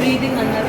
Breathing అన్నారు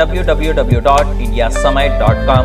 www.indiasamay.com۔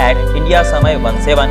@IndiaSamay17